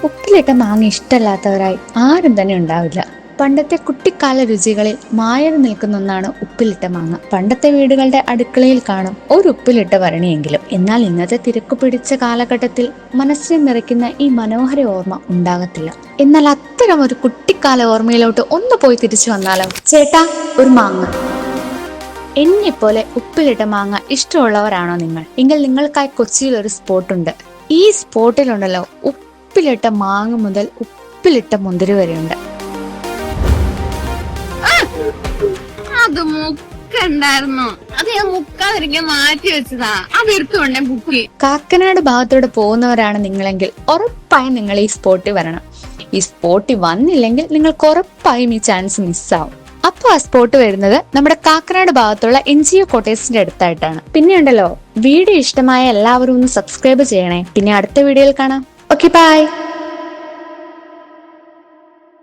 ഉപ്പിലിട്ട മാങ്ങ ഇഷ്ടമല്ലാത്തവരായി ആരും തന്നെ ഉണ്ടാവില്ല. പണ്ടത്തെ കുട്ടിക്കാല രുചികളിൽ മായറി നിൽക്കുന്ന ഒന്നാണ് ഉപ്പിലിട്ട മാങ്ങ. പണ്ടത്തെ വീടുകളുടെ അടുക്കളയിൽ കാണും ഒരു ഉപ്പിലിട്ട ഭരണിയെങ്കിലും. എന്നാൽ ഇന്നത്തെ തിരക്കു പിടിച്ച കാലഘട്ടത്തിൽ മനസ്സിനെ നിറയ്ക്കുന്ന ഈ മനോഹര ഓർമ്മ ഉണ്ടാകത്തില്ല. എന്നാൽ അത്തരം ഒരു കുട്ടിക്കാല ഓർമ്മയിലോട്ട് ഒന്ന് പോയി തിരിച്ചു വന്നാലോ? ചേട്ടാ, ഒരു മാങ്ങ. എന്നെപ്പോലെ ഉപ്പിലിട്ട മാങ്ങ ഇഷ്ടമുള്ളവരാണോ നിങ്ങൾ? എങ്കിൽ നിങ്ങൾക്കായി കൊച്ചിയിൽ ഒരു സ്പോട്ടുണ്ട്. ഈ സ്പോട്ടിലുണ്ടല്ലോ ഉപ്പിലിട്ട മാങ്ങ മുതൽ ഉപ്പിലിട്ട മുന്തിരി വരെയുണ്ട്. അത് മുക്കുണ്ടായിരുന്നു, അത് ഞാൻ മുക്കാതിരിക്കാൻ മാറ്റി വെച്ചതാ. അത് എടുത്തുകൊണ്ടേ ബുക്ക്. കാക്കനാട് ഭാഗത്തോടെ പോകുന്നവരാണ് നിങ്ങളെങ്കിൽ ഉറപ്പായും നിങ്ങൾ ഈ സ്പോട്ടിൽ വരണം. ഈ സ്പോട്ടിൽ വന്നില്ലെങ്കിൽ നിങ്ങൾക്ക് ഉറപ്പായും ഈ ചാൻസ് മിസ്സാവും. അപ്പൊ ആ സ്പോട്ട് വരുന്നത് നമ്മുടെ കാക്കനാട് ഭാഗത്തുള്ള NGO കോട്ടേഴ്സിന്റെ അടുത്തായിട്ടാണ്. പിന്നെ ഉണ്ടല്ലോ, വീഡിയോ ഇഷ്ടമായ എല്ലാവരും ഒന്ന് സബ്സ്ക്രൈബ് ചെയ്യണേ. പിന്നെ അടുത്ത വീഡിയോയിൽ കാണാം. Okay, by.